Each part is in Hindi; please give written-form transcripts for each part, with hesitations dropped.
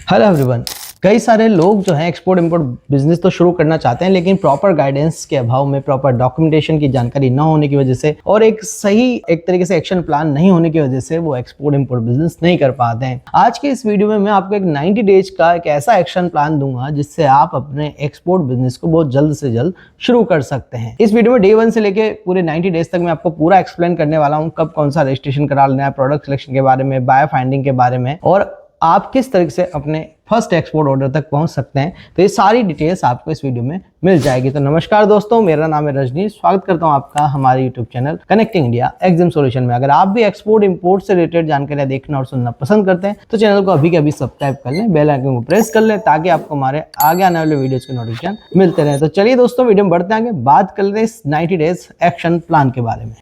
Hello everyone. कई सारे लोग जो हैं एक्सपोर्ट इंपोर्ट बिजनेस तो शुरू करना चाहते हैं, लेकिन प्रॉपर गाइडेंस के अभाव में, प्रॉपर डॉक्यूमेंटेशन की जानकारी न होने की वजह से और एक तरीके से एक्शन प्लान नहीं होने की वजह से वो एक्सपोर्ट इंपोर्ट बिजनेस नहीं कर पाते हैं। आज के इस वीडियो में मैं आपको एक 90 डेज का एक ऐसा एक्शन प्लान दूंगा जिससे आप अपने एक्सपोर्ट बिजनेस को बहुत जल्द से जल्द शुरू कर सकते हैं। इस वीडियो में डे 1 से लेके पूरे 90 डेज तक मैं आपको पूरा एक्सप्लेन करने वाला हूँ, कब कौन सा रजिस्ट्रेशन करा लेना है, प्रोडक्ट सिलेक्शन के बारे में, बायर फाइंडिंग के बारे में, और आप किस तरीके से अपने फर्स्ट एक्सपोर्ट ऑर्डर तक पहुंच सकते हैं। तो ये सारी डिटेल्स आपको इस वीडियो में मिल जाएगी। तो नमस्कार दोस्तों, मेरा नाम है रजनी। स्वागत करता हूं आपका हमारे YouTube channel connecting India XM solution में। अगर आप भी एक्सपोर्ट इंपोर्ट से रिलेटेड जानकारियां देखना और सुनना पसंद करते हैं तो चैनल को अभी के अभी सब्सक्राइब कर लें, बेल आइकन को प्रेस कर लें ताकि आपको हमारे आगे आने वाले वीडियोज के नोटिफिकेशन मिलते रहे। तो चलिए दोस्तों, वीडियो में बढ़ते आगे, बात कर लेते हैं इस 90 डेज एक्शन प्लान के बारे में।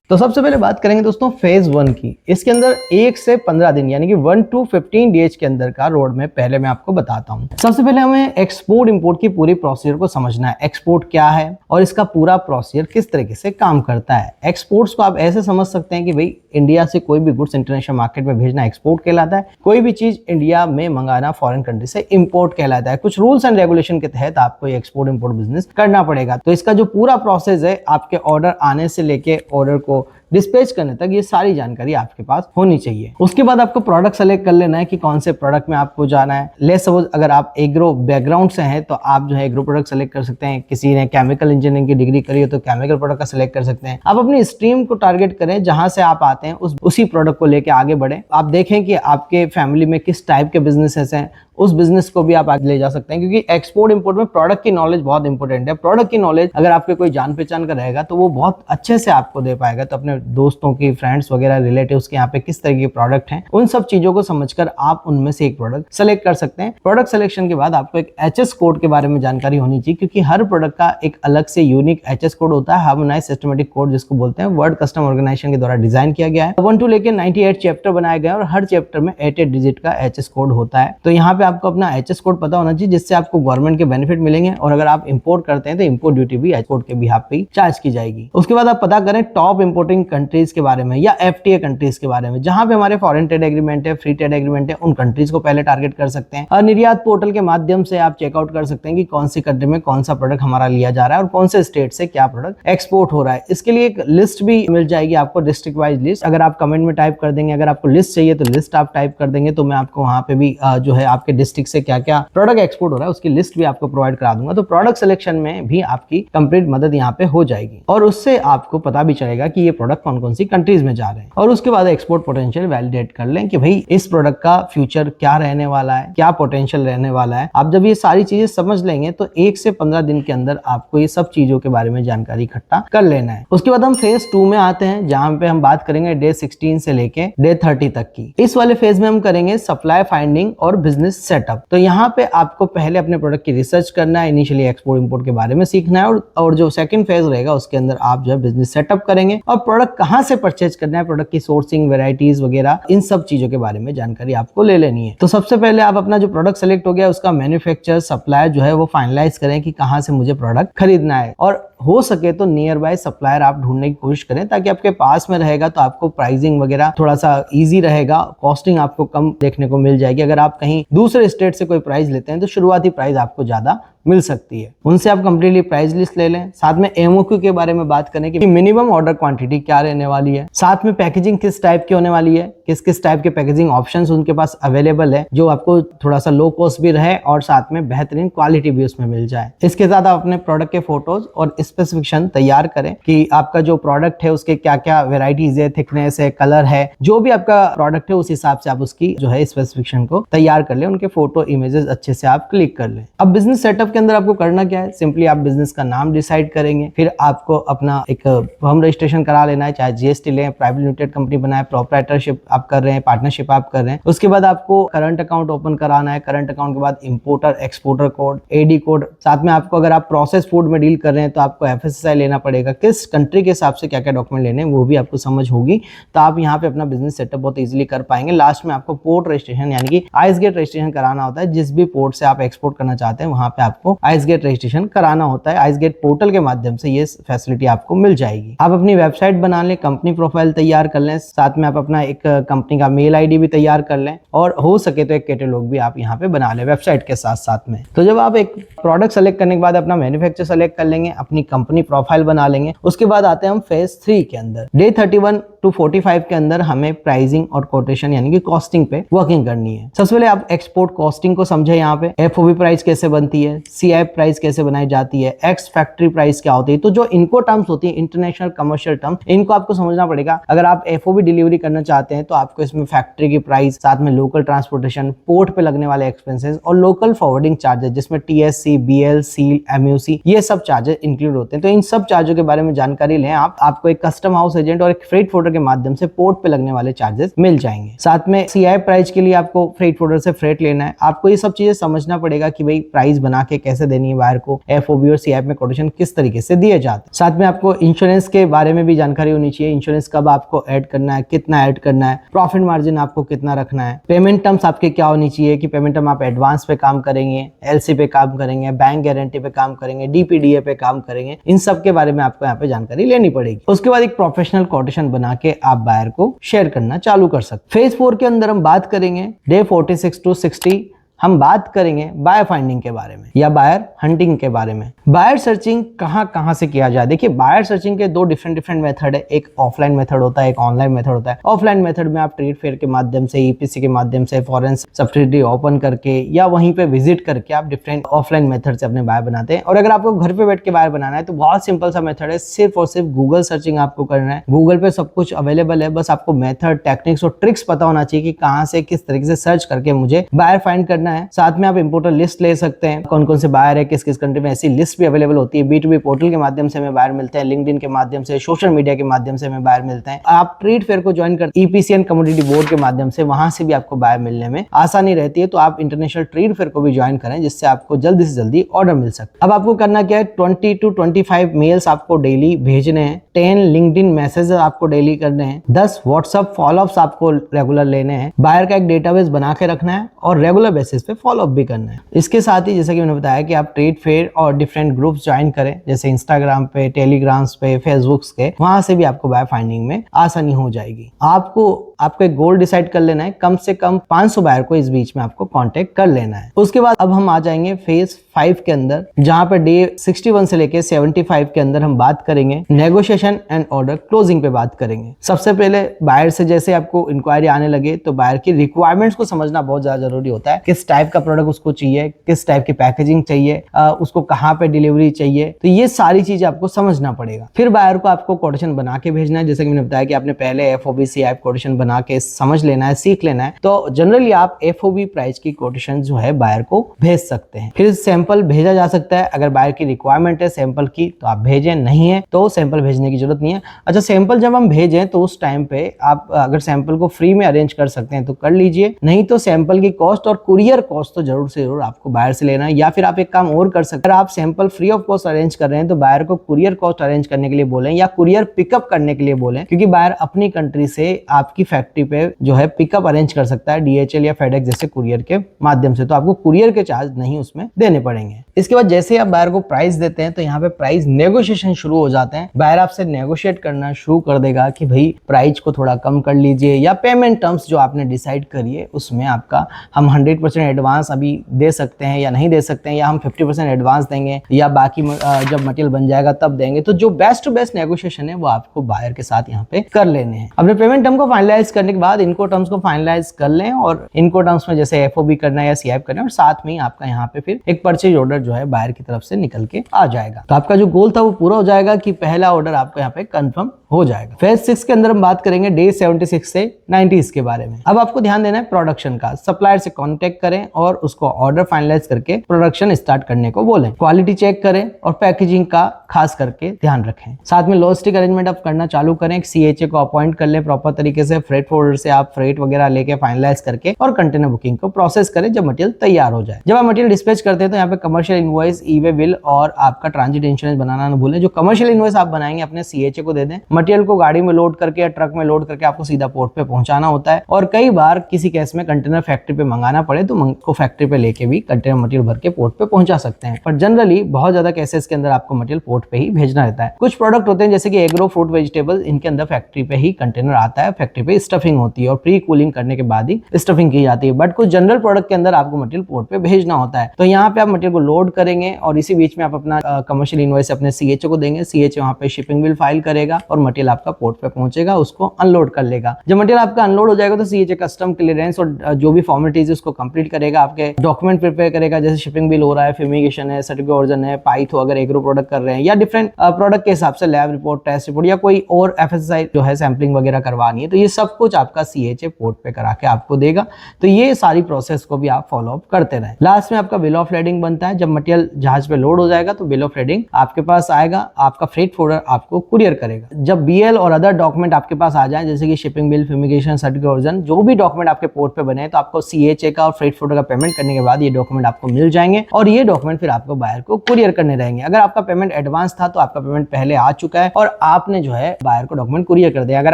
तो सबसे पहले बात करेंगे दोस्तों फेज 1 की। इसके अंदर 1 से 15 दिन यानी कि 1 to 15 डेज के अंदर का रोड मैप पहले मैं आपको बताता हूं। सबसे पहले हमें एक्सपोर्ट इंपोर्ट की पूरी प्रोसीजर को समझना है। एक्सपोर्ट क्या है और इसका पूरा प्रोसीजर किस तरीके से काम करता है। एक्सपोर्ट्स को आप ऐसे समझ सकते हैं कि भाई इंडिया से कोई भी गुड्स इंटरनेशनल मार्केट में भेजना एक्सपोर्ट कहलाता है। कोई भी चीज इंडिया में मंगाना फॉरेन कंट्री से इंपोर्ट कहलाता है। कुछ रूल्स एंड रेगुलेशन के तहत आपको ये एक्सपोर्ट इंपोर्ट बिजनेस करना पड़ेगा। तो इसका जो पूरा प्रोसेस है, आपके ऑर्डर आने से लेके ऑर्डर को डिस्पैच करने तक, ये सारी जानकारी आपके पास होनी चाहिए। उसके बाद आपको प्रोडक्ट सेलेक्ट कर लेना है कि कौन से प्रोडक्ट में आपको जाना है। लेट्स सपोज अगर आप एग्रो बैकग्राउंड से हैं तो आप जो है एग्रो प्रोडक्ट सेलेक्ट कर सकते हैं। किसी ने केमिकल इंजीनियरिंग की डिग्री करी है तो केमिकल प्रोडक्ट का सेलेक्ट कर सकते हैं। आप अपनी स्ट्रीम को टारगेट करें, जहां से आप आते हैं उसी प्रोडक्ट को लेके आगे बढ़े। आप देखें कि आपके फैमिली में किस टाइप के बिजनेसेस हैं, उस बिजनेस को भी आप आगे ले जा सकते हैं, क्योंकि एक्सपोर्ट इंपोर्ट में प्रोडक्ट की नॉलेज बहुत इंपॉर्टेंट है। प्रोडक्ट की नॉलेज अगर आपके कोई जान पहचान का रहेगा तो वो बहुत अच्छे से आपको दे पाएगा। तो अपने दोस्तों की, फ्रेंड्स वगैरह, रिलेटिव्स के यहाँ पे किस तरह के प्रोडक्ट हैं, उन सब चीजों को समझकर आप उनमें से एक प्रोडक्ट सेलेक्ट कर सकते हैं। प्रोडक्ट सिलेक्शन के बाद आपको एक एचएस कोड के बारे में जानकारी होनी चाहिए, क्योंकि हर प्रोडक्ट का एक अलग से यूनिक एचएस कोड होता है, हार्मोनाइज्ड सिस्टमैटिक कोड जिसको बोलते हैं। वर्ल्ड कस्टम ऑर्गेनाइजेशन के द्वारा डिजाइन किया गया है। 1 to लेके 98 चैप्टर बनाए गए और हर चैप्टर में 8 डिजिट का एचएस कोड होता है। तो यहाँ पे आपको अपना एचएस कोड पता होना चाहिए, जिससे आपको गवर्नमेंट के बेनिफिट मिलेंगे। और अगर आप इंपोर्ट करते हैं तो इंपोर्ट ड्यूटी भी एचएस कोड के बिहाफ पे चार्ज की जाएगी। उसके बाद आप पता करें टॉप इंपोर्टिंग कंट्रीज के बारे में या एफटीए कंट्रीज के बारे में, जहां पे हमारे फॉरेन ट्रेड एग्रीमेंट है, फ्री ट्रेड एग्रीमेंट है, उन कंट्रीज को पहले टारगेट कर सकते हैं। और निर्यात पोर्टल के माध्यम से आप चेकआउट कर सकते हैं कि कौन सी कंट्री में कौन सा प्रोडक्ट हमारा लिया जा रहा है और कौन से स्टेट से क्या प्रोडक्ट एक्सपोर्ट हो रहा है। इसके लिए एक लिस्ट भी मिल जाएगी आपको, डिस्ट्रिक्ट वाइज लिस्ट। अगर आप कमेंट में टाइप कर देंगे, अगर आपको लिस्ट चाहिए तो लिस्ट आप टाइप कर देंगे, तो मैं आपको वहां पे भी जो है आपके डिस्ट्रिक्ट से क्या क्या प्रोडक्ट एक्सपोर्ट हो रहा है उसकी लिस्ट भी आपको प्रोवाइड करा दूंगा। तो प्रोडक्ट सिलेक्शन में भी आपकी कंप्लीट मदद यहाँ पे हो जाएगी और उससे आपको पता भी चलेगा कि ये प्रोडक्ट कौन कौन सी कंट्रीज में जा रहे हैं। और उसके बाद एक्सपोर्ट पोटेंशियल वैलिडेट कर लें कि भाई इस प्रोडक्ट का फ्यूचर क्या रहने वाला है, क्या पोटेंशियल रहने वाला है। आप जब ये सारी चीजें समझ लेंगे तो 1 से 15 दिन के अंदर आपको ये सब चीजों के बारे में जानकारी इकट्ठा कर लेना है। उसके बाद हम फेज 2 में आते हैं, जहां पे हम बात करेंगे डे 16 से लेके डे 30 तक की। इस वाले फेज में हम करेंगे सप्लाई फाइंडिंग और बिजनेस सेटअप। तो यहाँ पे आपको पहले अपने प्रोडक्ट की रिसर्च करना है, इनिशियली एक्सपोर्ट इंपोर्ट के बारे में सीखना है, और जो सेकंड फेज रहेगा उसके अंदर आप जो है बिजनेस सेटअप करेंगे और प्रोडक्ट कहां से परचेज करना है, प्रोडक्ट की सोर्सिंग, वेराइटीज वगैरह, इन सब चीजों के बारे में जानकारी आपको ले लेनी है। तो सबसे पहले आप अपना जो प्रोडक्ट सेलेक्ट हो गया उसका मैन्युफैक्चर, सप्लायर जो है वो फाइनलाइज करें कि कहां से मुझे प्रोडक्ट खरीदना है। और हो सके तो नियर बाय सप्लायर आप ढूंढने की कोशिश करें, ताकि आपके पास में रहेगा तो आपको प्राइसिंग वगैरह थोड़ा सा इजी रहेगा, कॉस्टिंग आपको कम देखने को मिल जाएगी। अगर आप कहीं दूसरे स्टेट से कोई प्राइस लेते हैं तो शुरुआती प्राइस आपको ज्यादा मिल सकती है। उनसे आप कंप्लीटली प्राइस लिस्ट ले लें। साथ में एमओक्यू के बारे में बात करें कि मिनिमम ऑर्डर क्वांटिटी क्या रहने वाली है, साथ में पैकेजिंग किस टाइप की होने वाली है, किस किस टाइप के पैकेजिंग ऑप्शंस उनके पास अवेलेबल है, जो आपको थोड़ा सा लो कॉस्ट भी रहे और साथ में बेहतरीन क्वालिटी भी उसमें मिल जाए। इसके साथ आप अपने प्रोडक्ट के फोटोज और स्पेसिफिकेशन तैयार करें कि आपका जो प्रोडक्ट है उसके क्या क्या वेराइटीज है, थिकनेस है, कलर है, जो भी आपका प्रोडक्ट है उस हिसाब से आप उसकी जो है स्पेसिफिकेशन को तैयार कर लें। उनके फोटो इमेजेस अच्छे से आप क्लिक कर लें। अब बिजनेस सेटअप स्टेप के अंदर आपको करना क्या है, सिंपली आप बिजनेस का नाम डिसाइड करेंगे, फिर आपको अपना एक फर्म रजिस्ट्रेशन करा लेना है, चाहे जीएसटी लें, प्राइवेट लिमिटेड कंपनी बनाए, प्रोप्राइटरशिप आप कर रहे हैं, पार्टनरशिप आप कर रहे हैं। उसके बाद आपको करंट अकाउंट ओपन कराना है, करंट अकाउंट के बाद importer exporter code, AD code, साथ में आपको अगर आप प्रोसेस फूड में डील कर रहे हैं तो आपको एफएसएसआई लेना पड़ेगा, किस कंट्री के हिसाब से क्या क्या डॉक्यूमेंट लेने हैं वो भी आपको समझ होगी, तो आप यहाँ पे अपना बिजनेस सेटअप बहुत इजीली कर पाएंगे। लास्ट में आपको पोर्ट रजिस्ट्रेशन यानी कि आइस गेट रजिस्ट्रेशन कराना होता है, जिस भी पोर्ट से आप एक्सपोर्ट करना चाहते हैं वहां पे आपको आइस गेट रजिस्ट्रेशन कराना होता है। आइस गेट पोर्टल के माध्यम से ये फैसिलिटी आपको मिल जाएगी। आप अपनी वेबसाइट बना लें, कंपनी प्रोफाइल तैयार कर लें, साथ में आप अपना एक कंपनी का मेल आईडी भी तैयार कर लें, और हो सके तो एक कैटलॉग भी आप यहाँ पे बना लें वेबसाइट के साथ साथ में। तो जब आप एक प्रोडक्ट सेलेक्ट करने के बाद अपना मैन्युफैक्चर सेलेक्ट कर लेंगे, अपनी कंपनी प्रोफाइल बना लेंगे, उसके बाद आते हैं हम फेज 3 के अंदर। डे 31 to 45 के अंदर हमें प्राइसिंग और कोटेशन यानी कि कॉस्टिंग पे वर्किंग करनी है। सबसे पहले आप एक्सपोर्ट कॉस्टिंग को समझे, यहाँ पे एफओबी प्राइस कैसे बनती है, सीआईएफ प्राइस कैसे बनाई जाती है, एक्स फैक्ट्री प्राइस क्या होती है। तो जो इनको टर्म्स होती है, इंटरनेशनल कमर्शियल टर्म, इनको आपको समझना पड़ेगा। अगर आप एफओबी डिलीवरी करना चाहते हैं तो आपको इसमें फैक्ट्री की प्राइस, साथ में लोकल ट्रांसपोर्टेशन, पोर्ट पे लगने वाले एक्सपेंसेस और लोकल फॉरवर्डिंग चार्जेस जिसमें टीएससी, बीएल, सील, एमयूसी, ये सब चार्जेस इंक्लूड होते हैं। तो इन सब चार्जों के बारे में जानकारी लें आप। आपको एक कस्टम हाउस एजेंट और एक फ्रेट फोर्डर के माध्यम से पोर्ट पे लगने वाले चार्जेस मिल जाएंगे। साथ में सीआईएफ प्राइस के लिए आपको फ्रेट फोर्डर से फ्रेट लेना है। आपको ये सब चीजें समझना पड़ेगा कि भाई प्राइस बना के कैसे देनी है बायर को, एफओबी और सीआईएफ में कोटेशन किस तरीके से दिए जाते हैं। साथ में आपको इंश्योरेंस के बारे में भी जानकारी होनी चाहिए, इंश्योरेंस कब आपको ऐड करना है, कितना ऐड करना है, प्रॉफिट मार्जिन आपको कितना रखना है, पेमेंट टर्म्स आपके क्या होनी चाहिए कि पेमेंट टर्म आप एडवांस पे काम करेंगे, एलसी पे काम करेंगे, बैंक गारंटी पे काम करेंगे, डीपीडीए पे काम करेंगे, इन सब के बारे में आपको यहाँ पे जानकारी लेनी पड़ेगी। उसके बाद एक प्रोफेशनल कोटेशन बना के आप बायर को शेयर करना चालू कर सकते। फेज 4 के अंदर हम बात करेंगे डे 46 to 60 हम बात करेंगे बायर फाइंडिंग के बारे में या बायर हंटिंग के बारे में। बायर सर्चिंग कहां से किया जाए। देखिए, बायर सर्चिंग के दो डिफरेंट मेथड है, एक ऑफलाइन मेथड होता है, एक ऑनलाइन मेथड होता है। ऑफलाइन मेथड में आप ट्रेड फेयर के माध्यम से, ईपीसी के माध्यम से, फॉरेन सब्सिडी ओपन करके या वहीं पे विजिट करके आप डिफरेंट ऑफलाइन मेथड से अपने बायर बनाते हैं। और अगर आपको घर पे बैठ के बायर बनाना है तो बहुत सिंपल सा मेथड है, सिर्फ और सिर्फ गूगल सर्चिंग आपको करना है। गूगल पे सब कुछ अवेलेबल है, बस आपको मेथड, टेक्निक्स और ट्रिक्स पता होना चाहिए कि कहां से किस तरीके से सर्च करके मुझे बायर फाइंड करना है। साथ में आप इंपोर्टर लिस्ट ले सकते हैं, कौन कौन से बायर है, किस किस कंट्री में, ऐसी लिस्ट भी अवेलेबल होती है। B2B पोर्टल के माध्यम से हमें बायर मिलते हैं, लिंक्डइन के माध्यम से, सोशल मीडिया के माध्यम से हमें बायर मिलते हैं। आप ट्रेड फेयर को ज्वाइन कर ईपीसी एंड कमोडिटी बोर्ड के माध्यम से, वहां से भी आपको बायर मिलने में आसानी रहती है। तो आप इंटरनेशनल ट्रेड फेयर को भी ज्वाइन करें, जिससे आपको जल्दी से जल्दी ऑर्डर मिल सके। अब आपको करना क्या है, 20 to 25 मेल्स आपको डेली भेजने हैं, 10 लिंक्डइन मैसेज आपको डेली करने हैं, 10 व्हाट्सएप फॉलोअप्स आपको रेगुलर लेने हैं, बायर का एक डेटाबेस बना के रखना है और रेगुलर बेसिस पे फॉलोअप भी करना है। इसके साथ ही जैसे कि मैंने बताया कि आप ट्रेड फेयर और डिफरेंट ग्रुप्स ज्वाइन करें, जैसे इंस्टाग्राम पे, टेलीग्राम्स पे, फेसबुक्स के, वहां से भी आपको बायर फाइंडिंग में आसानी हो जाएगी। आपको एक गोल डिसाइड कर लेना है, कम से कम 500 बायर को इस बीच में आपको कांटेक्ट कर लेना है। उसके बाद अब हम आ जाएंगे फेज 5 के अंदर, जहां पे डे 61 से लेके 75 के अंदर हम बात करेंगे नेगोशिएशन एंड ऑर्डर क्लोजिंग पे बात करेंगे। सबसे पहले बायर से जैसे आपको इंक्वायरी आने लगे तो बायर की रिक्वायरमेंट्स को समझना बहुत ज्यादा जरूरी होता है। किस टाइप का प्रोडक्ट उसको चाहिए, किस टाइप की पैकेजिंग चाहिए, उसको कहाँ पे डिलीवरी चाहिए, तो ये सारी चीजें आपको समझना पड़ेगा। फिर बायर को आपको कोटेशन बना के भेजना है, जैसे कि मैंने बताया कि आपने पहले एफओबी सीआईएफ कोटेशन बना के समझ लेना है, सीख लेना है। तो जनरली आप एफओबी प्राइस की कोटेशन जो है बायर को भेज सकते हैं। फिर सैंपल भेजा जा सकता है, अगर बायर की रिक्वायरमेंट है सैंपल की तो आप भेजें, नहीं है तो सैंपल भेजने की जरूरत नहीं है। अच्छा, सैंपल जब हम भेजें तो उस टाइम पे आप अगर सैंपल को फ्री में अरेंज कर सकते हैं तो कर लीजिए, नहीं तो सैंपल की कॉस्ट और कुरियर कॉस्ट तो जरूर से जरूर आपको बायर से लेना है। या फिर आप एक काम और कर सकते हैं, अगर आप sample free of cost arrange कर रहे हैं तो बायर को कुरियर कॉस्ट अरेंज करने के लिए बोलें या कुरियर पिकअप करने के लिए बोलें, क्योंकि बायर अपनी कंट्री से आपकी फैक्ट्री पे जो है पिकअप अरेंज कर सकता है डीएचएल या फेडेक्स जैसे कुरियर के माध्यम से, तो आपको कुरियर के चार्ज नहीं उसमें देने पड़ेंगे। इसके बाद जैसे आप बायर को प्राइस देते हैं तो यहाँ पे प्राइस नेगोशिएशन शुरू हो जाते हैं। बायर आपसे नेगोशिएट करना शुरू कर देगा कि भाई प्राइस को थोड़ा कम कर लीजिए, या पेमेंट टर्म्स जो आपने डिसाइड करिए उसमें आपका हम 100% एडवांस अभी दे सकते हैं या नहीं दे सकते हैं, या हम 50% एडवांस देंगे या बाकी जब मटेरियल बन जाएगा तब देंगे। तो जो बेस्ट टू बेस्ट नेगोशिएशन है वो आपको बायर के साथ यहाँ पे कर लेने हैं। अपने पेमेंट टर्म को फाइनलाइज करने के बाद इनको टर्म्स को फाइनलाइज कर लें, और इनको टर्म्स में जैसे एफओबी करना है या सीआईएफ करना है, और साथ में ही आपका यहाँ पे फिर एक परचेज ऑर्डर जो है बायर की तरफ से निकल के आ जाएगा। तो आपका जो गोल था वो पूरा हो जाएगा कि पहला ऑर्डर आपको यहाँ पे कंफर्म हो जाएगा। फेज 6 के अंदर हम बात करेंगे डे 76 से 90 के बारे में। अब आपको ध्यान देना है प्रोडक्शन का। सप्लायर से कांटेक्ट करें और उसको ऑर्डर फाइनलाइज करके प्रोडक्शन स्टार्ट करने को बोलें। क्वालिटी चेक करें और पैकेजिंग का खास करके ध्यान रखें। साथ में लॉजिस्टिक अरेंजमेंट आप करना चालू करें। एक CHA को अपॉइंट कर लें प्रॉपर तरीके से। फ्रेट फोल्डर से आप फ्रेट वगैरह लेके फाइनलाइज करके और कंटेनर बुकिंग को प्रोसेस करें जब मटेरियल तैयार हो जाए। जब आप मटेरियल डिस्पैच करते हैं तो यहाँ पे कमर्शियल इनवॉइस, ई-वे बिल और आपका ट्रांजिट इंश्योरेंस बनाना न भूलें। जो कमर्शियल इनवॉइस आप बनाएंगे अपने CHA को दे दें। मटेरियल को गाड़ी में लोड करके या ट्रक में लोड करके आपको सीधा पोर्ट पे पहुंचाना होता है, और कई बार किसी केस में कंटेनर फैक्ट्री पे मंगाना पड़े तो को फैक्ट्री पे लेके भी कंटेनर मटेरियल भर के पोर्ट पे पहुंचा सकते हैं। पर जनरली बहुत ज्यादा केसेस के अंदर आपको मटेरियल पोर्ट पे ही भेजना रहता है। कुछ प्रोडक्ट होते हैं जैसे कि एग्रो, फ्रूट, वेजिटेबल, इनके अंदर फैक्ट्री पे ही कंटेनर आता है, फैक्ट्री पे स्टफिंग होती है और प्री कूलिंग करने के बाद ही स्टफिंग की जाती है। बट कुछ जनरल प्रोडक्ट के अंदर आपको मटेरियल पोर्ट पे भेजना होता है, तो यहाँ पे आप मटेरियल को लोड करेंगे और इसी बीच में आप अपना कमर्शियल इनवॉइस अपने CHA को देंगे। CHA वहाँ पे शिपिंग बिल फाइल करेगा और मटेरियल आपका पोर्ट पे पहुंचेगा, उसको अनलोड कर लेगा। जब मटेरियल आपका अनलोड हो जाएगा तो CHA कस्टम क्लियरेंस और जो भी फॉर्मेलिटीज है उसको कंप्लीट करेगा, आपके डॉक्यूमेंट प्रिपेयर करेगा, जैसे शिपिंग बिल हो रहा है, फ्यूमिगेशन है, सर्टिफिकेट ऑरिजिन है, पाइथो अगर एग्रो प्रोडक्ट कर रहे हैं, या डिफरेंट प्रोडक्ट के हिसाब से लैब रिपोर्ट, टेस्ट रिपोर्ट या कोई और FSSAI जो है सैंपलिंग वगैरह करवानी है, तो ये सब कुछ आपका CHA पोर्ट पे करा के आपको देगा। तो ये सारी प्रोसेस को भी आप फॉलो अप करते रहें। लास्ट में आपका बिल ऑफ लेडिंग बनता है। जब मटेरियल जहाज पे लोड हो जाएगा तो बिल ऑफ लेडिंग आपके पास आएगा, आपका फ्रेट फोल्डर आपको कुरियर करेगा। जब BL और अदर डॉक्यूमेंट आपके पास आ जाए जैसे कि shipping bill, fumigation, certificate origin, जो भी डॉक्यूमेंट आपके पोर्ट पे बने तो आपको CHA का और फ्रेट फोल्डर का पेमेंट करने के बाद ये डॉक्यूमेंट आपको मिल जाएंगे और ये डॉक्यूमेंट फिर आपको बायर को कुरियर करने रहेंगे। अगर आपका पेमेंट एडवांस था तो आपका पेमेंट पहले आ चुका है और आपने जो है बायर को डॉक्यूमेंट कुरियर कर दिया। अगर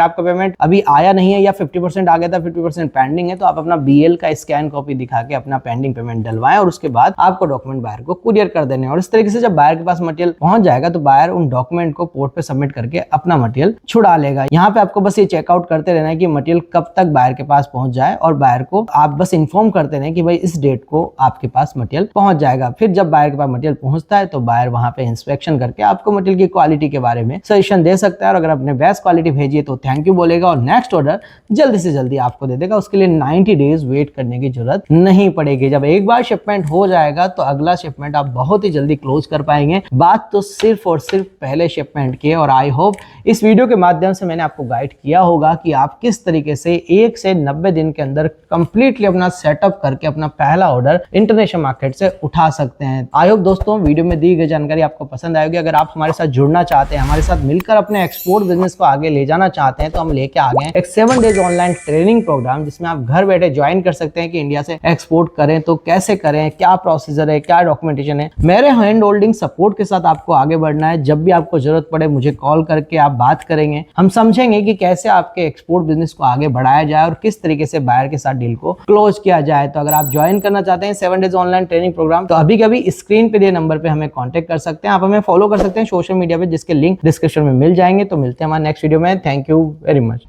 आपका पेमेंट अभी आया नहीं है या 50% आ गया था, 50% पेंडिंग है, तो आप अपना BL का स्कैन कॉपी दिखा के अपना पेंडिंग पेमेंट डलवाएं और उसके बाद आपको डॉक्यूमेंट बायर को कुरियर कर देने। और इस तरीके से जब बायर के पास मटेरियल पहुंच जाएगा तो बायर उन डॉक्यूमेंट को पोर्ट पे सबमिट करके अपना मटेरियल छुड़ा लेगा। यहाँ पे आपको बस ये चेकआउट करते रहना है कि मटेरियल कब तक बायर के पास पहुंच जाए और बायर को आप बस इन्फॉर्म करते रहें कि भाई इस डेट को आपके पास मटेरियल पहुंच जाएगा। फिर जब बायर के पास मटेरियल पहुंचता है तो बायर वहां पे इंस्पेक्शन करके आपको मटेरियल की क्वालिटी के बारे में सजेशन दे सकता है, और अगर आपने बेस्ट क्वालिटी भेजी है तो थैंक यू बोलेगा और नेक्स्ट ऑर्डर जल्दी से जल्दी आपको दे देगा। उसके लिए 90 डेज वेट करने की जरूरत नहीं पड़ेगी। जब एक बार शिपमेंट हो जाएगा तो अगला शिपमेंट आप बहुत ही जल्दी क्लोज कर पाएंगे। बात तो सिर्फ और सिर्फ पहले शिपमेंट की है, और आई होप इस वीडियो के माध्यम से मैंने आपको गाइड किया होगा कि आप किस तरीके से 1 से 90 दिन के अंदर कंप्लीटली अपना सेटअप करके अपना पहला ऑर्डर इंटरनेशनल मार्केट से उठा सकते हैं। आई होप दोस्तों वीडियो में दी गई जानकारी आपको पसंद आएगी। अगर आप हमारे साथ जुड़ना चाहते हैं, हमारे साथ मिलकर अपने एक्सपोर्ट बिजनेस को आगे ले जाना चाहते हैं, तो हम लेके आ गए एक 7 डेज ऑनलाइन ट्रेनिंग प्रोग्राम, जिसमें आप घर बैठे ज्वाइन कर सकते हैं कि इंडिया से एक्सपोर्ट करें तो कैसे करें, क्या प्रोसीजर है, क्या डॉक्यूमेंटेशन है। मेरे हैंड होल्डिंग सपोर्ट के साथ आपको आगे बढ़ना है। जब भी आपको जरूरत पड़े मुझे कॉल करके आप बात करेंगे, हम समझेंगे कि कैसे आपके एक्सपोर्ट बिजनेस को आगे बढ़ाया जाए और किस तरीके से बायर के साथ डील को क्लोज किया जाए। तो अगर आप ज्वाइन करना चाहते हैं 7 डेज ऑनलाइन ट्रेनिंग प्रोग्राम, तो अभी कभी स्क्रीन पे दिए नंबर पे हमें कांटेक्ट कर सकते हैं। आप हमें फॉलो कर सकते हैं सोशल मीडिया पे, जिसके लिंक डिस्क्रिप्शन में मिल जाएंगे। तो मिलते हैं हमारे नेक्स्ट वीडियो में। Thank you very much.